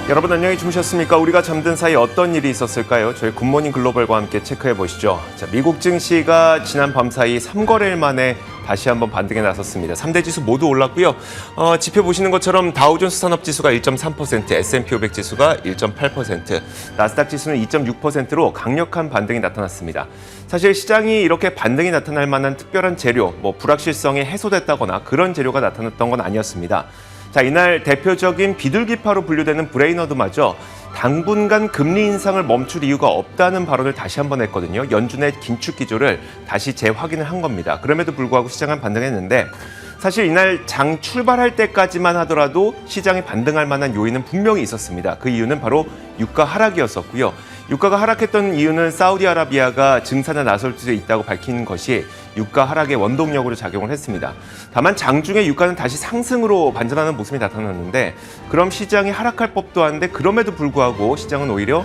여러분 안녕히 주무셨습니까? 우리가 잠든 사이 어떤 일이 있었을까요? 저희 굿모닝 글로벌과 함께 체크해 보시죠. 자, 미국 증시가 지난 밤 사이 3거래일 만에 다시 한번 반등에 나섰습니다. 3대 지수 모두 올랐고요. 지표 보시는 것처럼 다우존스 산업지수가 1.3%, S&P 500 지수가 1.8%, 나스닥 지수는 2.6%로 강력한 반등이 나타났습니다. 사실 시장이 이렇게 반등이 나타날 만한 특별한 재료, 불확실성이 해소됐다거나 그런 재료가 나타났던 건 아니었습니다. 자, 이날 대표적인 비둘기파로 분류되는 브레이너드마저 당분간 금리 인상을 멈출 이유가 없다는 발언을 다시 한번 했거든요. 연준의 긴축 기조를 다시 재확인을 한 겁니다. 그럼에도 불구하고 시장은 반등했는데 사실 이날 장 출발할 때까지만 하더라도 시장이 반등할 만한 요인은 분명히 있었습니다. 그 이유는 바로 유가 하락이었었고요. 유가가 하락했던 이유는 사우디아라비아가 증산에 나설 수 있다고 밝힌 것이 유가 하락의 원동력으로 작용을 했습니다. 다만 장중에 유가는 다시 상승으로 반전하는 모습이 나타났는데 그럼 시장이 하락할 법도 한데 그럼에도 불구하고 시장은 오히려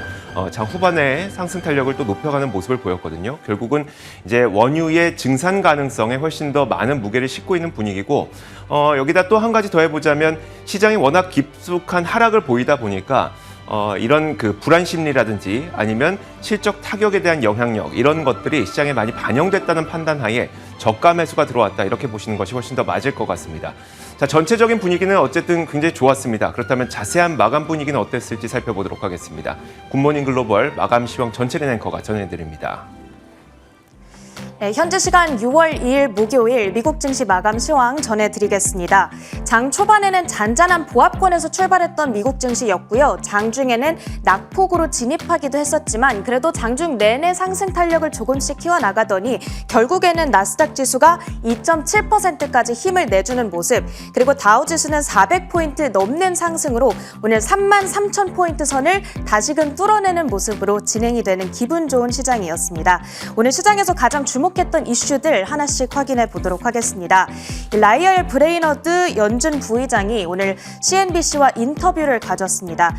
장 후반에 상승 탄력을 또 높여가는 모습을 보였거든요. 결국은 이제 원유의 증산 가능성에 훨씬 더 많은 무게를 싣고 있는 분위기고 여기다 또 한 가지 더 해보자면 시장이 워낙 깊숙한 하락을 보이다 보니까 이런 그 불안 심리라든지 아니면 실적 타격에 대한 영향력 이런 것들이 시장에 많이 반영됐다는 판단하에 저가 매수가 들어왔다 이렇게 보시는 것이 훨씬 더 맞을 것 같습니다. 자, 전체적인 분위기는 어쨌든 굉장히 좋았습니다. 그렇다면 자세한 마감 분위기는 어땠을지 살펴보도록 하겠습니다. 굿모닝 글로벌 마감 시황 전체린 앵커가 전해드립니다. 네, 현지 시간 6월 2일 목요일 미국 증시 마감 시황 전해드리겠습니다. 장 초반에는 잔잔한 보합권에서 출발했던 미국 증시였고요. 장중에는 낙폭으로 진입하기도 했었지만 그래도 장중 내내 상승 탄력을 조금씩 키워나가더니 결국에는 나스닥 지수가 2.7%까지 힘을 내주는 모습, 그리고 다우지수는 400포인트 넘는 상승으로 오늘 33,000포인트 선을 다시금 뚫어내는 모습으로 진행이 되는 기분 좋은 시장이었습니다. 오늘 시장에서 가장 주목했던 이슈들 하나씩 확인해 보도록 하겠습니다. 라이얼 브레이너드 연준 부의장이 오늘 CNBC와 인터뷰를 가졌습니다.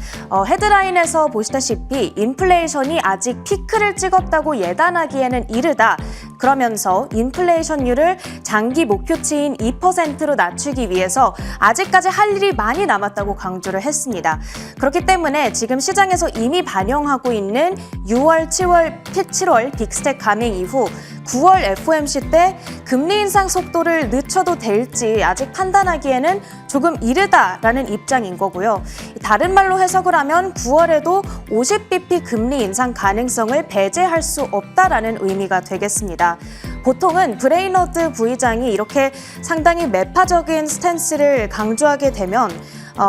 헤드라인에서 보시다시피 인플레이션이 아직 피크를 찍었다고 예단하기에는 이르다. 그러면서 인플레이션율을 장기 목표치인 2%로 낮추기 위해서 아직까지 할 일이 많이 남았다고 강조를 했습니다. 그렇기 때문에 지금 시장에서 이미 반영하고 있는 6월, 7월 빅스텝 가맹 이후 9월 FOMC 때 금리 인상 속도를 늦춰도 될지 아직 판단하기에는 조금 이르다라는 입장인 거고요. 다른 말로 해석을 하면 9월에도 50bp 금리 인상 가능성을 배제할 수 없다라는 의미가 되겠습니다. 보통은 브레이너드 부의장이 이렇게 상당히 매파적인 스탠스를 강조하게 되면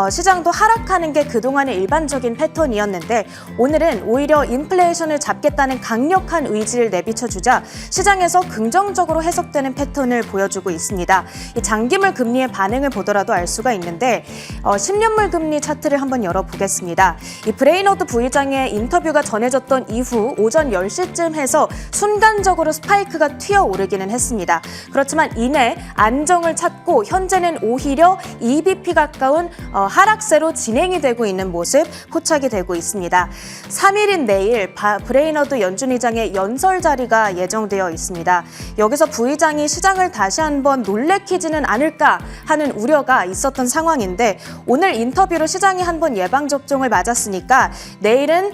시장도 하락하는 게 그동안의 일반적인 패턴이었는데 오늘은 오히려 인플레이션을 잡겠다는 강력한 의지를 내비쳐주자 시장에서 긍정적으로 해석되는 패턴을 보여주고 있습니다. 이 장기물 금리의 반응을 보더라도 알 수가 있는데 10년물 금리 차트를 한번 열어보겠습니다. 이 브레이너드 부의장의 인터뷰가 전해졌던 이후 오전 10시쯤 해서 순간적으로 스파이크가 튀어오르기는 했습니다. 그렇지만 이내 안정을 찾고 현재는 오히려 2bp 가까운 하락세로 진행이 되고 있는 모습 포착이 되고 있습니다. 3일인 내일 브레이너드 연준 의장의 연설 자리가 예정되어 있습니다. 여기서 부의장이 시장을 다시 한번 놀래키지는 않을까 하는 우려가 있었던 상황인데 오늘 인터뷰로 시장이 한번 예방접종을 맞았으니까 내일은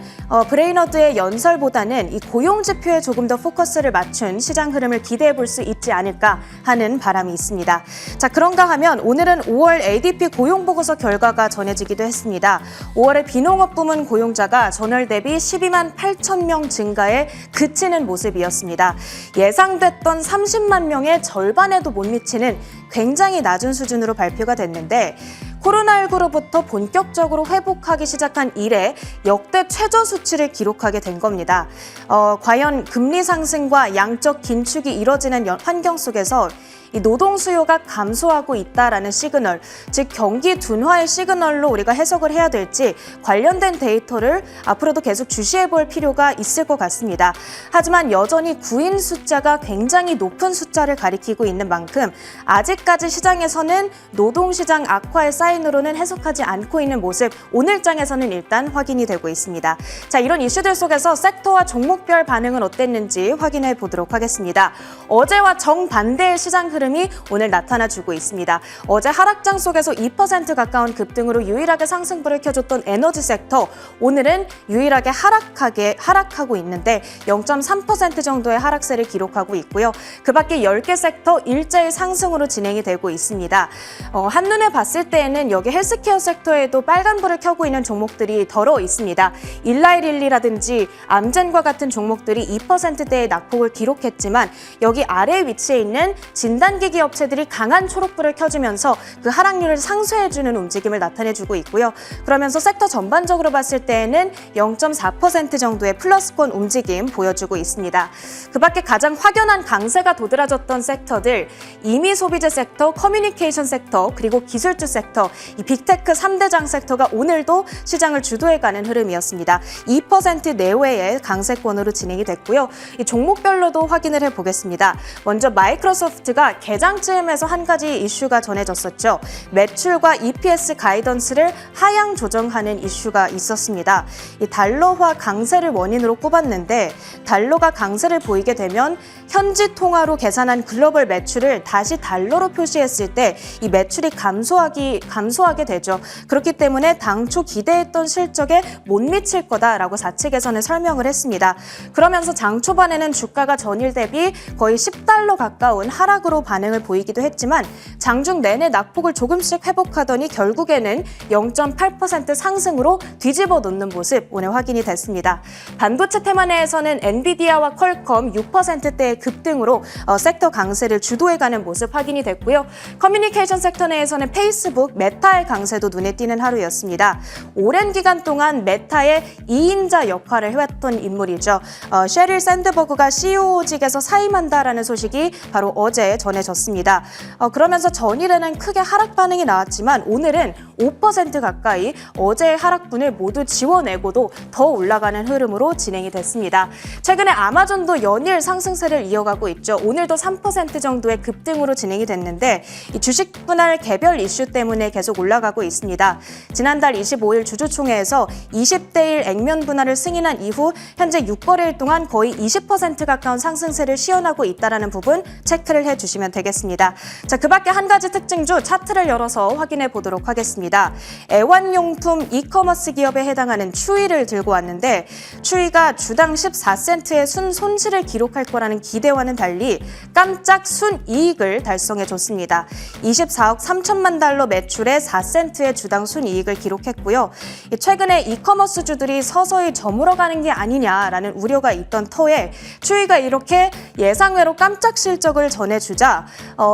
브레이너드의 연설보다는 이 고용지표에 조금 더 포커스를 맞춘 시장 흐름을 기대해 볼 수 있지 않을까 하는 바람이 있습니다. 자, 그런가 하면 오늘은 5월 ADP 고용보고서 결과가 전해지기도 했습니다. 5월의 비농업 부문 고용자가 전월 대비 12만 8천 명 증가에 그치는 모습이었습니다. 예상됐던 30만 명의 절반에도 못 미치는 굉장히 낮은 수준으로 발표가 됐는데 코로나19로부터 본격적으로 회복하기 시작한 이래 역대 최저 수치를 기록하게 된 겁니다. 과연 금리 상승과 양적 긴축이 이뤄지는 환경 속에서 이 노동 수요가 감소하고 있다라는 시그널, 즉 경기 둔화의 시그널로 우리가 해석을 해야 될지 관련된 데이터를 앞으로도 계속 주시해 볼 필요가 있을 것 같습니다. 하지만 여전히 구인 숫자가 굉장히 높은 숫자를 가리키고 있는 만큼 아직까지 시장에서는 노동시장 악화의 사인으로는 해석하지 않고 있는 모습, 오늘장에서는 일단 확인이 되고 있습니다. 자, 이런 이슈들 속에서 섹터와 종목별 반응은 어땠는지 확인해 보도록 하겠습니다. 어제와 정반대의 시장 흐름 흐름이 오늘 나타나주고 있습니다. 어제 하락장 속에서 2% 가까운 급등으로 유일하게 상승불을 켜줬던 에너지 섹터, 오늘은 유일하게 하락하고 있는데 0.3% 정도의 하락세를 기록하고 있고요. 그 밖에 10개 섹터 일제히 상승으로 진행이 되고 있습니다. 한눈에 봤을 때에는 여기 헬스케어 섹터에도 빨간불을 켜고 있는 종목들이 덜어 있습니다. 일라이릴리라든지 암젠과 같은 종목들이 2%대의 낙폭을 기록했지만 여기 아래 위치에 있는 진단기기 업체들이 강한 초록불을 켜주면서 그 하락률을 상쇄해주는 움직임을 나타내주고 있고요. 그러면서 섹터 전반적으로 봤을 때에는 0.4% 정도의 플러스권 움직임 보여주고 있습니다. 그 밖에 가장 확연한 강세가 도드라졌던 섹터들, 임의 소비재 섹터, 커뮤니케이션 섹터, 그리고 기술주 섹터, 이 빅테크 3대장 섹터가 오늘도 시장을 주도해가는 흐름이었습니다. 2% 내외의 강세권으로 진행이 됐고요. 이 종목별로도 확인을 해보겠습니다. 먼저 마이크로소프트가 개장쯤에서 한 가지 이슈가 전해졌었죠. 매출과 EPS 가이던스를 하향 조정하는 이슈가 있었습니다. 이 달러화 강세를 원인으로 꼽았는데 달러가 강세를 보이게 되면 현지 통화로 계산한 글로벌 매출을 다시 달러로 표시했을 때 이 매출이 감소하게 되죠. 그렇기 때문에 당초 기대했던 실적에 못 미칠 거다라고 사측에서는 설명을 했습니다. 그러면서 장 초반에는 주가가 전일 대비 거의 10달러 가까운 하락으로 반응을 보이기도 했지만 장중 내내 낙폭을 조금씩 회복하더니 결국에는 0.8% 상승으로 뒤집어 놓는 모습 오늘 확인이 됐습니다. 반도체 테마 내에서는 엔비디아와 퀄컴 6%대의 급등으로 섹터 강세를 주도해가는 모습 확인이 됐고요. 커뮤니케이션 섹터 내에서는 페이스북, 메타의 강세도 눈에 띄는 하루였습니다. 오랜 기간 동안 메타의 2인자 역할을 해왔던 인물이죠. 셰릴 샌드버그가 CEO직에서 사임한다라는 소식이 바로 어제 전해졌습니다. 그러면서 전일에는 크게 하락 반응이 나왔지만 오늘은 5% 가까이 어제의 하락분을 모두 지워내고도 더 올라가는 흐름으로 진행이 됐습니다. 최근에 아마존도 연일 상승세를 이어가고 있죠. 오늘도 3% 정도의 급등으로 진행이 됐는데 이 주식 분할 개별 이슈 때문에 계속 올라가고 있습니다. 지난달 25일 주주총회에서 20대 1 액면 분할을 승인한 이후 현재 6거래일 동안 거의 20% 가까운 상승세를 시현하고 있다는 부분 체크를 해주시면 되겠습니다. 자, 그 밖에 한 가지 특징주 차트를 열어서 확인해 보도록 하겠습니다. 애완용품 이커머스 기업에 해당하는 추이를 들고 왔는데 추이가 주당 14센트의 순손실을 기록할 거라는 기대와는 달리 깜짝 순이익을 달성해줬습니다. 24억 3천만 달러 매출에 4센트의 주당 순이익을 기록했고요. 최근에 이커머스주들이 서서히 저물어가는 게 아니냐라는 우려가 있던 터에 추이가 이렇게 예상외로 깜짝 실적을 전해주자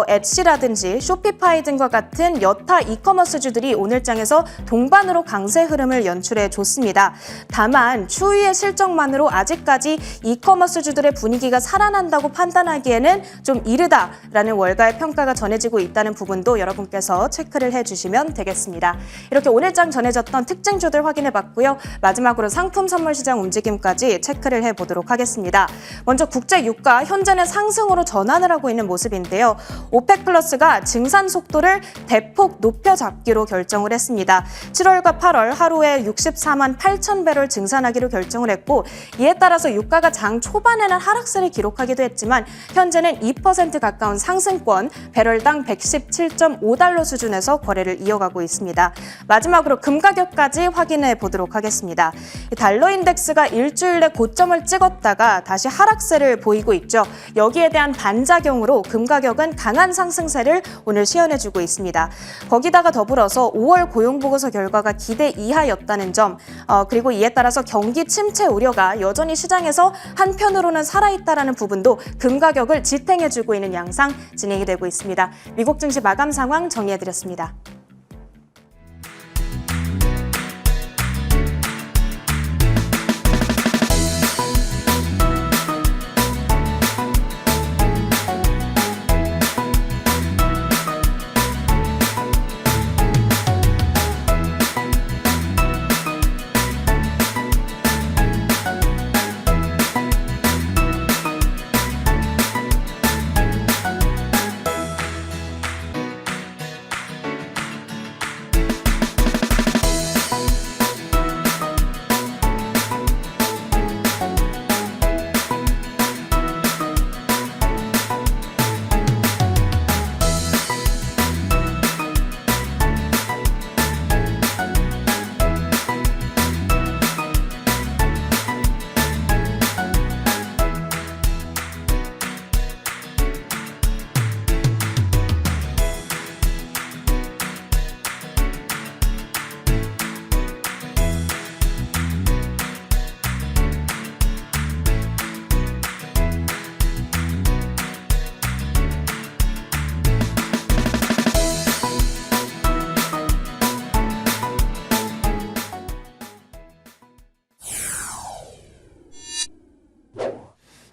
엣시라든지 쇼피파이 등과 같은 여타 이커머스주들이 오늘장에서 동반으로 강세 흐름을 연출해줬습니다. 다만 추이의 실적만으로 아직까지 이커머스주들의 분위기가 살아난다고 판단하기에는 좀 이르다라는 월가의 평가가 전해지고 있다는 부분도 여러분께서 체크를 해주시면 되겠습니다. 이렇게 오늘장 전해졌던 특징주들 확인해봤고요. 마지막으로 상품 선물 시장 움직임까지 체크를 해보도록 하겠습니다. 먼저 국제 유가 현재는 상승으로 전환을 하고 있는 모습인데요. 오펙 플러스가 증산 속도를 대폭 높여잡기로 결정을 했습니다. 7월과 8월 하루에 64만 8천 배럴 증산하기로 결정을 했고 이에 따라서 유가가 장 초반에는 하락세를 기록하기도 했지만 현재는 2% 가까운 상승권 배럴당 117.5달러 수준에서 거래를 이어가고 있습니다. 마지막으로 금 가격까지 확인해 보도록 하겠습니다. 달러 인덱스가 일주일 내 고점을 찍었다가 다시 하락세를 보이고 있죠. 여기에 대한 반작용으로 금 가격은 강한 상승세를 오늘 시현해주고 있습니다. 거기다가 더불어서 5월 고용보고서 결과가 기대 이하였다는 점, 그리고 이에 따라서 경기 침체 우려가 여전히 시장에서 한편으로는 살아있다는 부분도 금 가격을 지탱해주고 있는 양상 진행이 되고 있습니다. 미국 증시 마감 상황 정리해드렸습니다.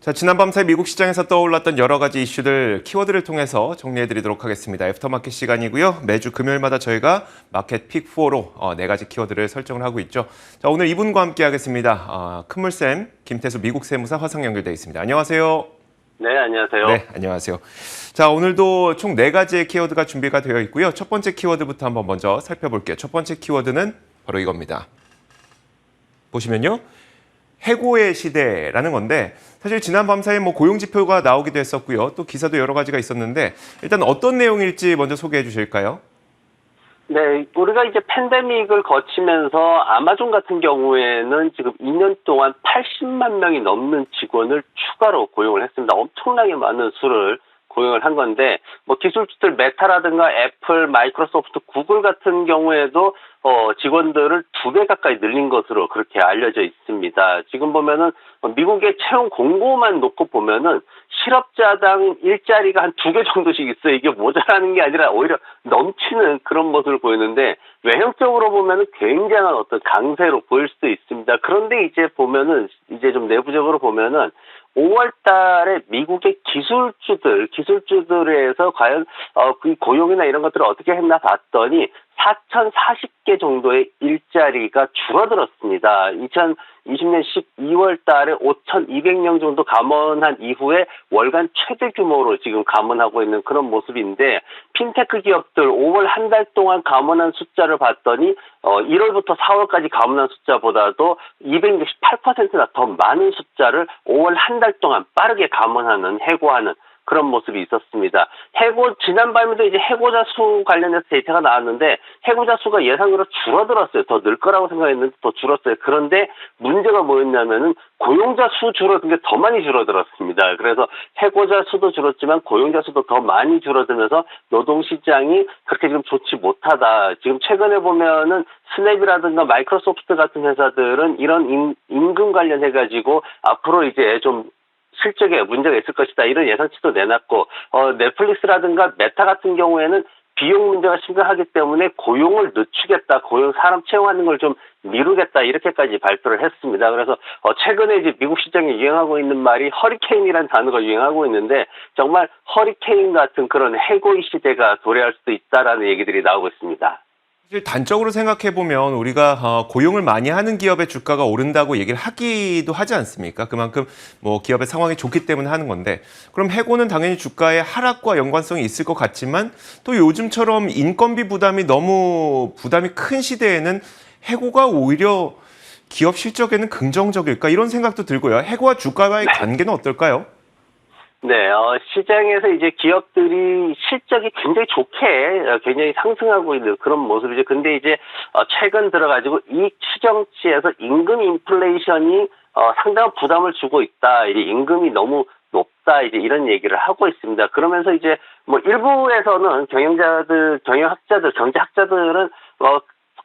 자, 지난 밤 사이 미국 시장에서 떠올랐던 여러 가지 이슈들 키워드를 통해서 정리해드리도록 하겠습니다. 애프터마켓 시간이고요. 매주 금요일마다 저희가 마켓 픽4로 네 가지 키워드를 설정을 하고 있죠. 자, 오늘 이분과 함께 하겠습니다. 큰물쌤, 김태수 미국 세무사 화상 연결되어 있습니다. 안녕하세요. 네, 안녕하세요. 네, 안녕하세요. 자, 오늘도 총 4가지의 키워드가 준비가 되어 있고요. 첫 번째 키워드부터 한번 먼저 살펴볼게요. 첫 번째 키워드는 바로 이겁니다. 보시면요. 해고의 시대라는 건데 사실 지난 밤 사이 고용 지표가 나오기도 했었고요. 또 기사도 여러 가지가 있었는데 일단 어떤 내용일지 먼저 소개해 주실까요? 네, 우리가 이제 팬데믹을 거치면서 아마존 같은 경우에는 지금 2년 동안 80만 명이 넘는 직원을 추가로 고용을 했습니다. 엄청나게 많은 수를 고용을 한 건데 기술주들 메타라든가 애플, 마이크로소프트, 구글 같은 경우에도 직원들을 2배 가까이 늘린 것으로 그렇게 알려져 있습니다. 지금 보면은 미국의 채용 공고만 놓고 보면은 실업자당 일자리가 한 2개 정도씩 있어요. 이게 모자라는 게 아니라 오히려 넘치는 그런 모습을 보이는데 외형적으로 보면은 굉장한 어떤 강세로 보일 수도 있습니다. 그런데 이제 보면은 이제 좀 내부적으로 보면은 5월 달에 미국의 기술주들에서 과연 그 고용이나 이런 것들을 어떻게 했나 봤더니 4,040개 정도의 일자리가 줄어들었습니다. 2020년 12월 달에 5,200명 정도 감원한 이후에 월간 최대 규모로 지금 감원하고 있는 그런 모습인데 핀테크 기업들 5월 한 달 동안 감원한 숫자를 봤더니 1월부터 4월까지 감원한 숫자보다도 268%나 더 많은 숫자를 5월 한 달 동안 빠르게 감원하는 해고하는 그런 모습이 있었습니다. 지난밤에도 이제 해고자 수 관련해서 데이터가 나왔는데 해고자 수가 예상으로 줄어들었어요. 더 늘 거라고 생각했는데 더 줄었어요. 그런데 문제가 뭐였냐면은 고용자 수 줄어든 게 더 많이 줄어들었습니다. 그래서 해고자 수도 줄었지만 고용자 수도 더 많이 줄어들면서 노동시장이 그렇게 지금 좋지 못하다. 지금 최근에 보면은 스냅이라든가 마이크로소프트 같은 회사들은 이런 임금 관련해가지고 앞으로 이제 좀 실적에 문제가 있을 것이다. 이런 예상치도 내놨고 넷플릭스라든가 메타 같은 경우에는 비용 문제가 심각하기 때문에 고용을 늦추겠다. 사람 채용하는 걸 좀 미루겠다. 이렇게까지 발표를 했습니다. 그래서 최근에 이제 미국 시장에 유행하고 있는 말이 허리케인이라는 단어가 유행하고 있는데 정말 허리케인 같은 그런 해고의 시대가 도래할 수도 있다라는 얘기들이 나오고 있습니다. 사실 단적으로 생각해 보면 우리가 고용을 많이 하는 기업의 주가가 오른다고 얘기를 하기도 하지 않습니까? 그만큼 기업의 상황이 좋기 때문에 하는 건데 그럼 해고는 당연히 주가의 하락과 연관성이 있을 것 같지만 또 요즘처럼 인건비 부담이 너무 큰 시대에는 해고가 오히려 기업 실적에는 긍정적일까 이런 생각도 들고요. 해고와 주가와의 관계는 어떨까요? 네, 시장에서 이제 기업들이 실적이 굉장히 좋게 굉장히 상승하고 있는 그런 모습이죠. 근데 이제 최근 들어가지고 이익 추정치에서 임금 인플레이션이 상당한 부담을 주고 있다. 이제 임금이 너무 높다. 이제 이런 얘기를 하고 있습니다. 그러면서 이제 일부에서는 경영학자들, 경제학자들은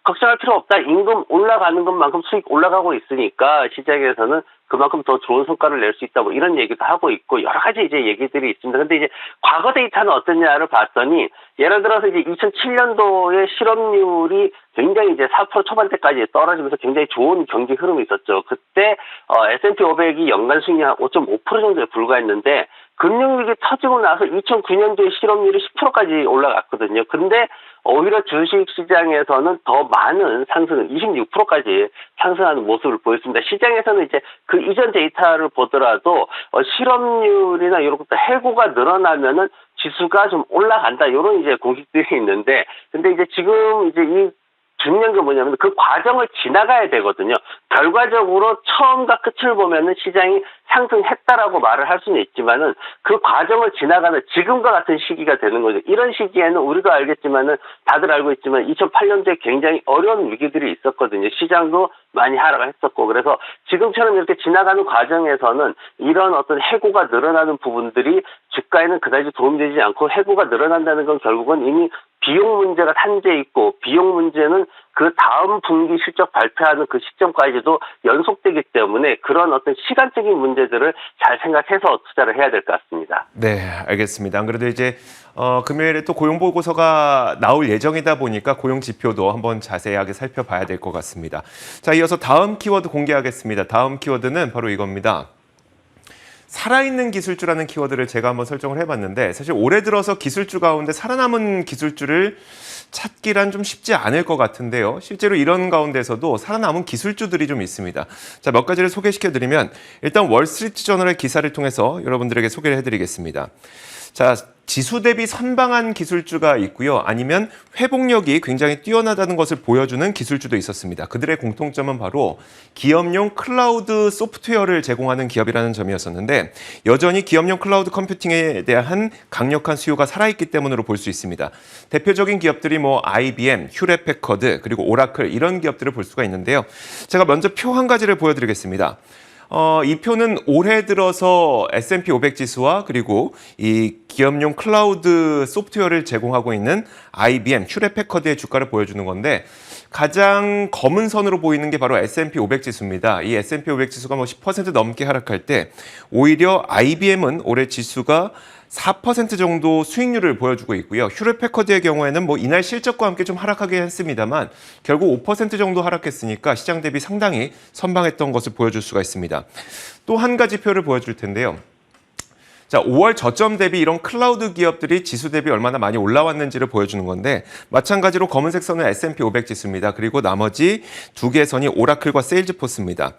걱정할 필요 없다. 임금 올라가는 것만큼 수익 올라가고 있으니까 시장에서는 그만큼 더 좋은 성과를 낼 수 있다. 이런 얘기도 하고 있고 여러 가지 이제 얘기들이 있습니다. 근데 이제 과거 데이터는 어떠냐를 봤더니 예를 들어서 이제 2007년도에 실업률이 굉장히 이제 4% 초반대까지 떨어지면서 굉장히 좋은 경기 흐름이 있었죠. 그때 S&P 500이 연간 수익률이 한 5.5% 정도에 불과했는데 금융위기 터지고 나서 2009년도에 실업률이 10%까지 올라갔거든요. 근데 오히려 주식시장에서는 더 많은 상승, 26%까지 상승하는 모습을 보였습니다. 시장에서는 이제 그 이전 데이터를 보더라도 실업률이나 이런 것도 해고가 늘어나면은 지수가 좀 올라간다. 이런 이제 공식들이 있는데, 근데 이제 지금 이제 이 중요한 게 뭐냐면 그 과정을 지나가야 되거든요. 결과적으로 처음과 끝을 보면은 시장이 상승했다라고 말을 할 수는 있지만은 그 과정을 지나가는 지금과 같은 시기가 되는 거죠. 이런 시기에는 우리가 알겠지만은 다들 알고 있지만 2008년도에 굉장히 어려운 위기들이 있었거든요. 시장도 많이 하락을 했었고 그래서 지금처럼 이렇게 지나가는 과정에서는 이런 어떤 해고가 늘어나는 부분들이 주가에는 그다지 도움되지 않고 해고가 늘어난다는 건 결국은 이미 비용 문제가 산재 있고 비용 문제는 그 다음 분기 실적 발표하는 그 시점까지도 연속되기 때문에 그런 어떤 시간적인 문제들을 잘 생각해서 투자를 해야 될 것 같습니다. 네, 알겠습니다. 안 그래도 이제 금요일에 또 고용 보고서가 나올 예정이다 보니까 고용 지표도 한번 자세하게 살펴봐야 될 것 같습니다. 자, 이어서 다음 키워드 공개하겠습니다. 다음 키워드는 바로 이겁니다. 살아있는 기술주라는 키워드를 제가 한번 설정을 해봤는데 사실 올해 들어서 기술주 가운데 살아남은 기술주를 찾기란 좀 쉽지 않을 것 같은데요. 실제로 이런 가운데서도 살아남은 기술주들이 좀 있습니다. 자, 몇 가지를 소개시켜드리면 일단 월스트리트 저널의 기사를 통해서 여러분들에게 소개를 해드리겠습니다. 자, 지수 대비 선방한 기술주가 있고요. 아니면 회복력이 굉장히 뛰어나다는 것을 보여주는 기술주도 있었습니다. 그들의 공통점은 바로 기업용 클라우드 소프트웨어를 제공하는 기업이라는 점이었었는데 여전히 기업용 클라우드 컴퓨팅에 대한 강력한 수요가 살아있기 때문으로 볼 수 있습니다. 대표적인 기업들이 뭐 IBM, 휴렛패커드, 그리고 오라클 이런 기업들을 볼 수가 있는데요. 제가 먼저 표 한 가지를 보여드리겠습니다. 이 표는 올해 들어서 S&P 500 지수와 그리고 이 기업용 클라우드 소프트웨어를 제공하고 있는 IBM, 휴렛패커드의 주가를 보여주는 건데 가장 검은 선으로 보이는 게 바로 S&P 500 지수입니다. 이 S&P 500 지수가 뭐 10% 넘게 하락할 때 오히려 IBM은 올해 지수가 4% 정도 수익률을 보여주고 있고요. 휴렛패커드의 경우에는 뭐 이날 실적과 함께 좀 하락하긴 했습니다만 결국 5% 정도 하락했으니까 시장 대비 상당히 선방했던 것을 보여줄 수가 있습니다. 또 한 가지 표를 보여줄 텐데요. 자, 5월 저점 대비 이런 클라우드 기업들이 지수 대비 얼마나 많이 올라왔는지를 보여주는 건데 마찬가지로 검은색 선은 S&P 500 지수입니다. 그리고 나머지 두 개의 선이 오라클과 세일즈포스입니다.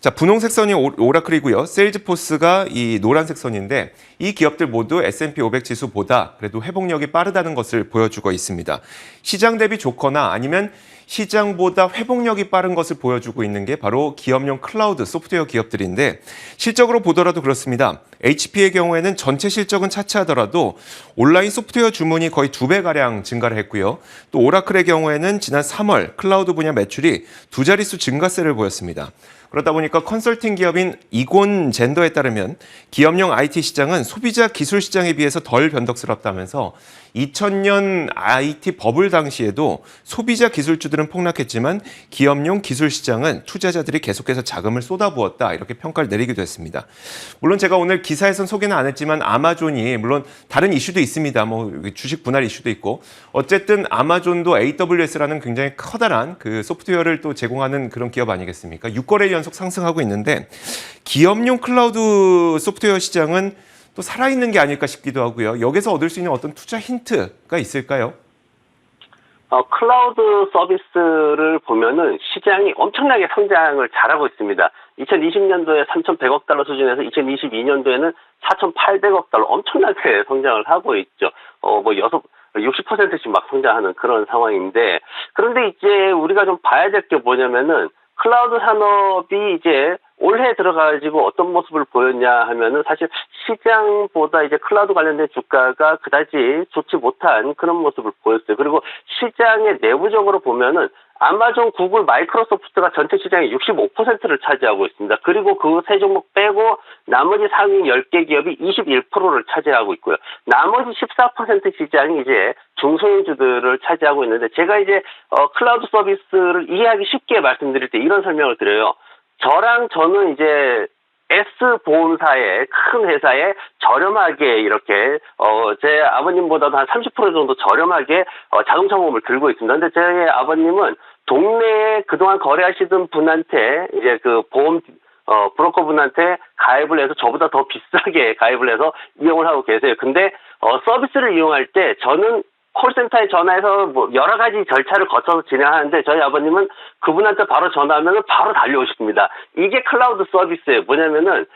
자, 분홍색 선이 오라클이고요. 세일즈포스가 이 노란색 선인데 이 기업들 모두 S&P 500 지수보다 그래도 회복력이 빠르다는 것을 보여주고 있습니다. 시장 대비 좋거나 아니면 시장보다 회복력이 빠른 것을 보여주고 있는 게 바로 기업용 클라우드 소프트웨어 기업들인데 실적으로 보더라도 그렇습니다. HP의 경우에는 전체 실적은 차치하더라도 온라인 소프트웨어 주문이 거의 2배가량 증가를 했고요. 또 오라클의 경우에는 지난 3월 클라우드 분야 매출이 2자릿수 증가세를 보였습니다. 그러다 보니까 컨설팅 기업인 이곤 젠더에 따르면 기업용 IT 시장은 소비자 기술 시장에 비해서 덜 변덕스럽다면서 2000년 IT 버블 당시에도 소비자 기술주들은 폭락했지만 기업용 기술 시장은 투자자들이 계속해서 자금을 쏟아부었다 이렇게 평가를 내리기도 했습니다. 물론 제가 오늘 기사에선 소개는 안 했지만 아마존이 물론 다른 이슈도 있습니다. 뭐 주식 분할 이슈도 있고 어쨌든 아마존도 AWS라는 굉장히 커다란 그 소프트웨어를 또 제공하는 그런 기업 아니겠습니까? 6거래일 연속 상승하고 있는데 기업용 클라우드 소프트웨어 시장은 또 살아있는 게 아닐까 싶기도 하고요. 여기서 얻을 수 있는 어떤 투자 힌트가 있을까요? 클라우드 서비스를 보면은 시장이 엄청나게 성장을 잘하고 있습니다. 2020년도에 3,100억 달러 수준에서 2022년도에는 4,800억 달러 엄청나게 성장을 하고 있죠. 60%씩 막 성장하는 그런 상황인데 그런데 이제 우리가 좀 봐야 될 게 뭐냐면은 클라우드 산업이 이제 올해 들어가지고 어떤 모습을 보였냐 하면은 사실 시장보다 이제 클라우드 관련된 주가가 그다지 좋지 못한 그런 모습을 보였어요. 그리고 시장의 내부적으로 보면은 아마존, 구글, 마이크로소프트가 전체 시장의 65%를 차지하고 있습니다. 그리고 그 세 종목 빼고 나머지 상위 10개 기업이 21%를 차지하고 있고요. 나머지 14% 시장이 이제 중소형주들을 차지하고 있는데 제가 이제 클라우드 서비스를 이해하기 쉽게 말씀드릴 때 이런 설명을 드려요. 저는 이제 S보험사의 큰 회사에 저렴하게 이렇게 제 아버님보다도 한 30% 정도 저렴하게 자동차 보험을 들고 있습니다. 근데 제 아버님은 동네에 그동안 거래하시던 분한테 이제 그 보험 브로커 분한테 가입을 해서 저보다 더 비싸게 가입을 해서 이용을 하고 계세요. 근데 서비스를 이용할 때 저는 콜센터에 전화해서 뭐 여러 가지 절차를 거쳐서 진행하는데 저희 아버님은 그분한테 바로 전화하면 바로 달려오십니다. 이게 클라우드 서비스예요. 뭐냐면은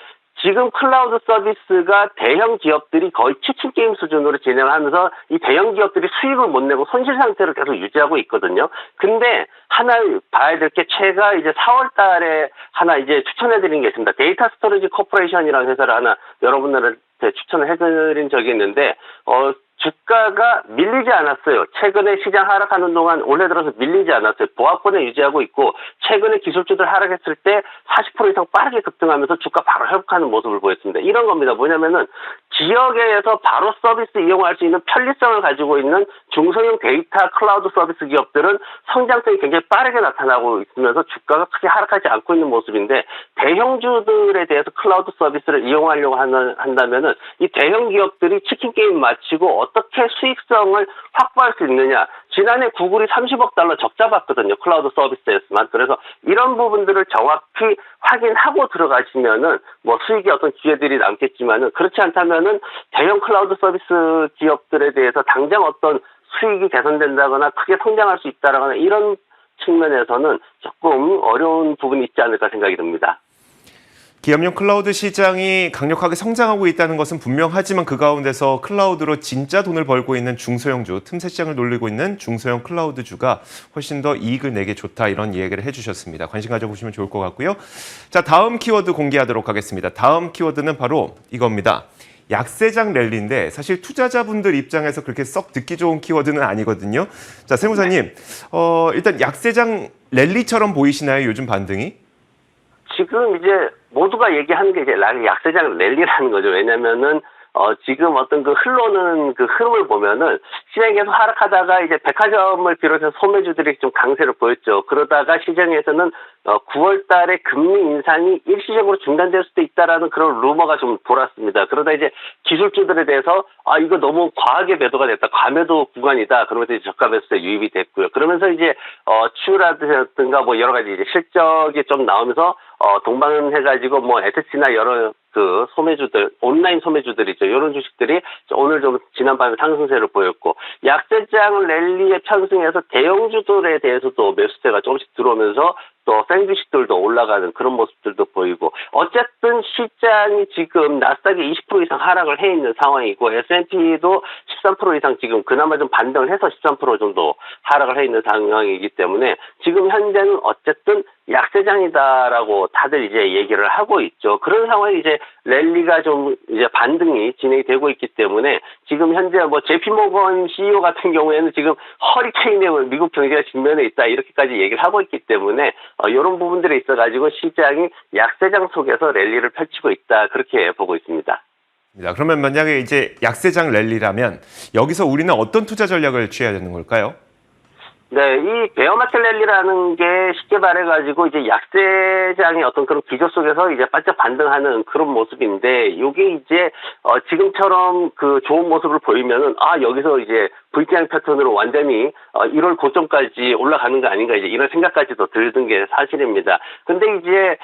지금 클라우드 서비스가 대형 기업들이 거의 치킨게임 수준으로 진행을 하면서 이 대형 기업들이 수익을 못 내고 손실 상태를 계속 유지하고 있거든요. 근데 하나 봐야 될 게 제가 이제 4월 달에 하나 이제 추천해드린 게 있습니다. 데이터 스토리지 코퍼레이션이라는 회사를 하나 여러분들한테 추천을 해드린 적이 있는데 주가가 밀리지 않았어요. 최근에 시장 하락하는 동안 올해 들어서 밀리지 않았어요. 보합권에 유지하고 있고 최근에 기술주들 하락했을 때 40% 이상 빠르게 급등하면서 주가 바로 회복하는 모습을 보였습니다. 이런 겁니다. 뭐냐면은 지역에서 바로 서비스 이용할 수 있는 편리성을 가지고 있는 중소형 데이터 클라우드 서비스 기업들은 성장성이 굉장히 빠르게 나타나고 있으면서 주가가 크게 하락하지 않고 있는 모습인데 대형주들에 대해서 클라우드 서비스를 이용하려고 한다면은 이 대형 기업들이 치킨 게임 마치고 어떻게 수익성을 확보할 수 있느냐. 지난해 구글이 30억 달러 적자 봤거든요. 클라우드 서비스에서만. 그래서 이런 부분들을 정확히 확인하고 들어가시면은 뭐 수익의 어떤 기회들이 남겠지만은 그렇지 않다면은 대형 클라우드 서비스 기업들에 대해서 당장 어떤 수익이 개선된다거나 크게 성장할 수 있다라거나 이런 측면에서는 조금 어려운 부분이 있지 않을까 생각이 듭니다. 기업용 클라우드 시장이 강력하게 성장하고 있다는 것은 분명하지만 그 가운데서 클라우드로 진짜 돈을 벌고 있는 중소형주, 틈새 시장을 놀리고 있는 중소형 클라우드주가 훨씬 더 이익을 내게 좋다 이런 얘기를 해주셨습니다. 관심 가져보시면 좋을 것 같고요. 자, 다음 키워드 공개하도록 하겠습니다. 다음 키워드는 바로 이겁니다. 약세장 랠리인데 사실 투자자분들 입장에서 그렇게 썩 듣기 좋은 키워드는 아니거든요. 자, 세무사님, 일단 약세장 랠리처럼 보이시나요? 요즘 반등이? 지금 이제 모두가 얘기하는 게 이제 약세장 랠리라는 거죠. 왜냐면은 지금 어떤 그 흘러오는 그 흐름을 보면은 시장이 계속 하락하다가 이제 백화점을 비롯해서 소매주들이 좀 강세를 보였죠. 그러다가 시장에서는 9월 달에 금리 인상이 일시적으로 중단될 수도 있다라는 그런 루머가 좀 돌았습니다. 그러다 이제 기술주들에 대해서 이거 너무 과하게 매도가 됐다. 과매도 구간이다. 그러면서 이제 저가 매수세 유입이 됐고요. 그러면서 이제 추라든가 뭐 여러 가지 이제 실적이 좀 나오면서 동반해가지고 뭐 에트치나 여러 그 소매주들, 온라인 소매주들이죠. 이런 주식들이 오늘 좀 지난밤에 상승세를 보였고, 약세장 랠리에 편승해서 대형주들에 대해서도 매수세가 조금씩 들어오면서 또 생주식들도 올라가는 그런 모습들도 보이고, 어쨌든 시장이 지금 나스닥이 20% 이상 하락을 해 있는 상황이고, S&P도 13% 이상 지금 그나마 좀 반등을 해서 13% 정도 하락을 해 있는 상황이기 때문에 지금 현재는 어쨌든 약세장이다라고 다들 이제 얘기를 하고 있죠. 그런 상황에 이제 랠리가 좀 이제 반등이 진행이 되고 있기 때문에 지금 현재 뭐 JP모건 CEO 같은 경우에는 지금 허리케인에 미국 경제가 직면해 있다 이렇게까지 얘기를 하고 있기 때문에 이런 부분들에 있어가지고 시장이 약세장 속에서 랠리를 펼치고 있다 그렇게 보고 있습니다. 그러면 만약에 이제 약세장 랠리라면 여기서 우리는 어떤 투자 전략을 취해야 되는 걸까요? 네, 이 베어마켓 랠리라는 게 쉽게 말해가지고 이제 약세장의 어떤 그런 기조 속에서 이제 바짝 반등하는 그런 모습인데, 이게 이제 지금처럼 그 좋은 모습을 보이면은 여기서 이제 V자형 패턴으로 완전히 1월 고점까지 올라가는 거 아닌가 이제 이런 생각까지도 들던 게 사실입니다. 근데 이제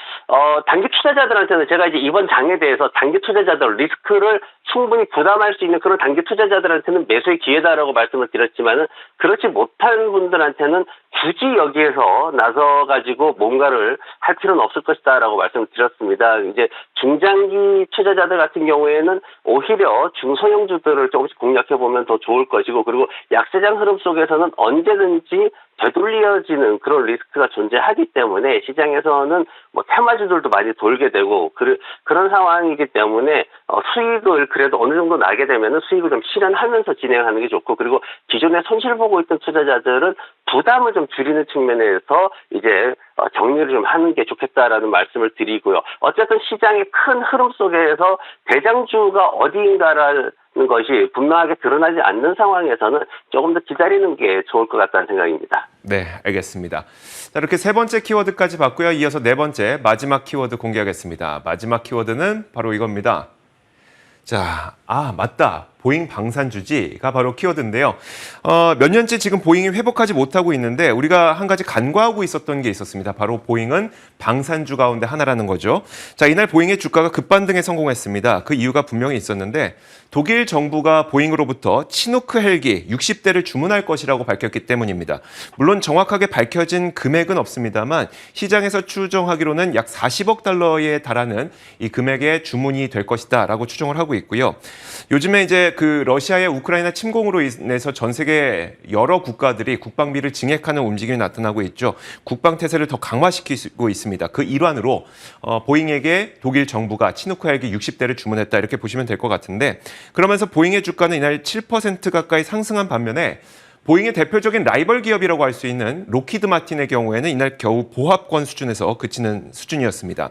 단기 투자자들한테는 제가 이제 이번 장에 대해서 단기 투자자들 리스크를 충분히 부담할 수 있는 그런 단기 투자자들한테는 매수의 기회다라고 말씀을 드렸지만은 그렇지 못한 분들한테는 굳이 여기에서 나서가지고 뭔가를 할 필요는 없을 것이다라고 말씀을 드렸습니다. 이제 중장기 투자자들 같은 경우에는 오히려 중소형주들을 조금씩 공략해보면 더 좋을 것이고, 그리고 약세장 흐름 속에서는 언제든지 되돌려지는 그런 리스크가 존재하기 때문에 시장에서는 뭐 테마주들도 많이 돌게 되고 그런 상황이기 때문에 수익을 그래도 어느 정도 나게 되면은 수익을 좀 실현하면서 진행하는 게 좋고, 그리고 기존에 손실 보고 있던 투자자들은 부담을 좀 줄이는 측면에서 이제 정리를 좀 하는 게 좋겠다라는 말씀을 드리고요. 어쨌든 시장의 큰 흐름 속에서 대장주가 어디인가라는 것이 분명하게 드러나지 않는 상황에서는 조금 더 기다리는 게 좋을 것 같다는 생각입니다. 네, 알겠습니다. 자, 이렇게 세 번째 키워드까지 봤고요. 이어서 네 번째 마지막 키워드 공개하겠습니다. 마지막 키워드는 바로 이겁니다. 자, 맞다. 보잉 방산주지가 바로 키워드인데요. 몇 년째 지금 보잉이 회복하지 못하고 있는데 우리가 한 가지 간과하고 있었던 게 있었습니다. 바로 보잉은 방산주 가운데 하나라는 거죠. 자, 이날 보잉의 주가가 급반등에 성공했습니다. 그 이유가 분명히 있었는데 독일 정부가 보잉으로부터 치누크 헬기 60대를 주문할 것이라고 밝혔기 때문입니다. 물론 정확하게 밝혀진 금액은 없습니다만 시장에서 추정하기로는 약 40억 달러에 달하는 이 금액의 주문이 될 것이다라고 추정을 하고 있고요. 요즘에 이제 그 러시아의 우크라이나 침공으로 인해서 전 세계 여러 국가들이 국방비를 증액하는 움직임이 나타나고 있죠. 국방 태세를 더 강화시키고 있습니다. 그 일환으로 보잉에게 독일 정부가 치누크 헬기 60대를 주문했다 이렇게 보시면 될 것 같은데, 그러면서 보잉의 주가는 이날 7% 가까이 상승한 반면에 보잉의 대표적인 라이벌 기업이라고 할 수 있는 록히드 마틴의 경우에는 이날 겨우 보합권 수준에서 그치는 수준이었습니다.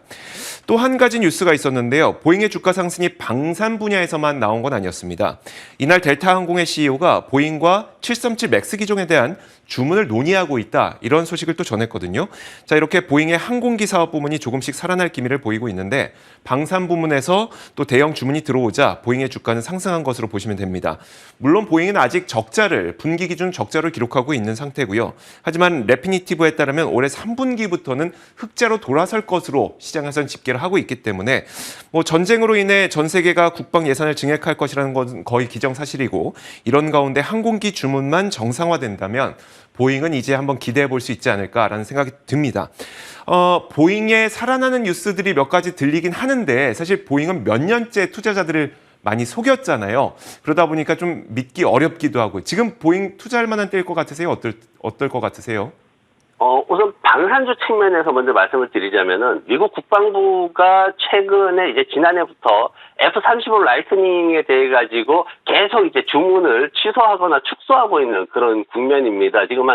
또 한 가지 뉴스가 있었는데요. 보잉의 주가 상승이 방산 분야에서만 나온 건 아니었습니다. 이날 델타 항공의 CEO가 보잉과 737 맥스 기종에 대한 주문을 논의하고 있다, 이런 소식을 또 전했거든요. 자, 이렇게 보잉의 항공기 사업 부문이 조금씩 살아날 기미를 보이고 있는데 방산 부문에서 또 대형 주문이 들어오자 보잉의 주가는 상승한 것으로 보시면 됩니다. 물론 보잉은 아직 분기 기준 적자를 기록하고 있는 상태고요. 하지만 레피니티브에 따르면 올해 3분기부터는 흑자로 돌아설 것으로 시장에서는 집계를 하고 있기 때문에 전쟁으로 인해 전 세계가 국방 예산을 증액할 것이라는 건 거의 기정사실이고, 이런 가운데 항공기 주문만 정상화된다면 보잉은 이제 한번 기대해 볼 수 있지 않을까라는 생각이 듭니다. 보잉의 살아나는 뉴스들이 몇 가지 들리긴 하는데 사실 보잉은 몇 년째 투자자들을 많이 속였잖아요. 그러다 보니까 좀 믿기 어렵기도 하고, 지금 보잉 투자할 만한 때일 것 같으세요? 어떨 것 같으세요? 우선 방산주 측면에서 먼저 말씀을 드리자면은 미국 국방부가 최근에 이제 지난해부터 F-35 라이트닝에 대해 가지고 계속 이제 주문을 취소하거나 축소하고 있는 그런 국면입니다. 지금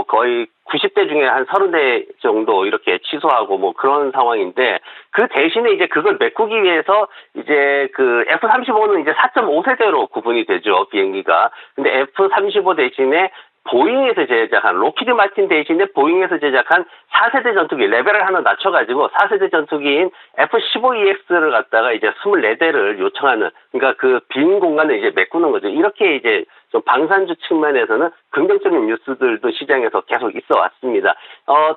거의 90대 중에 한 30대 정도 이렇게 취소하고 그런 상황인데, 그 대신에 이제 그걸 메꾸기 위해서 이제 그 F-35는 이제 4.5세대로 구분이 되죠, 비행기가. 근데 F-35 대신에 보잉에서 제작한, 록히드 마틴 대신에 보잉에서 제작한 4세대 전투기 레벨을 하나 낮춰가지고 4세대 전투기인 F-15EX를 갖다가 이제 24대를 요청하는, 그러니까 그 빈 공간을 이제 메꾸는 거죠. 이렇게 이제 좀 방산주 측면에서는 긍정적인 뉴스들도 시장에서 계속 있어 왔습니다.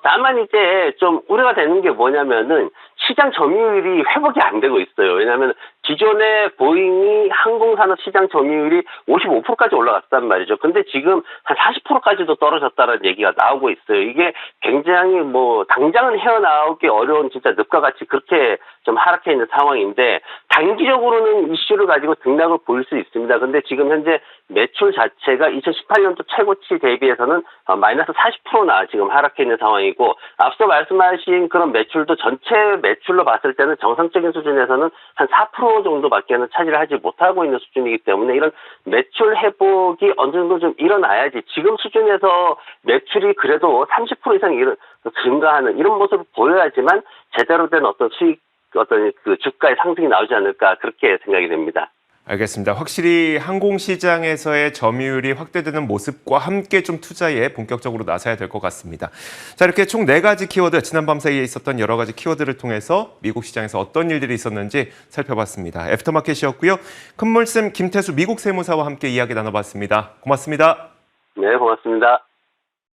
다만 이제 좀 우려가 되는 게 뭐냐면은 시장 점유율이 회복이 안 되고 있어요. 왜냐하면 기존에 보잉이 항공산업 시장 점유율이 55%까지 올라갔단 말이죠. 근데 지금 한 40%까지도 떨어졌다는 얘기가 나오고 있어요. 이게 굉장히 당장은 헤어나오기 어려운 진짜 늪과 같이 그렇게 좀 하락해 있는 상황인데, 단기적으로는 이슈를 가지고 등락을 보일 수 있습니다. 근데 지금 현재 매출 자체가 2018년도 최고치 대비해서는 마이너스 40%나 지금 하락해 있는 상황이고, 앞서 말씀하신 그런 매출도 전체 매출로 봤을 때는 정상적인 수준에서는 한 4% 정도밖에는 차지를 하지 못하고 있는 수준이기 때문에 이런 매출 회복이 어느 정도 좀 일어나야지, 지금 수준에서 매출이 그래도 30% 이상 증가하는 이런 모습을 보여야지만 제대로 된 그 주가의 상승이 나오지 않을까, 그렇게 생각이 됩니다. 알겠습니다. 확실히 항공시장에서의 점유율이 확대되는 모습과 함께 좀 투자에 본격적으로 나서야 될 것 같습니다. 자, 이렇게 총 4가지 키워드, 지난밤 사이에 있었던 여러 가지 키워드를 통해서 미국 시장에서 어떤 일들이 있었는지 살펴봤습니다. 애프터마켓이었고요. 큰물쌤 김태수 미국 세무사와 함께 이야기 나눠봤습니다. 고맙습니다. 네, 고맙습니다.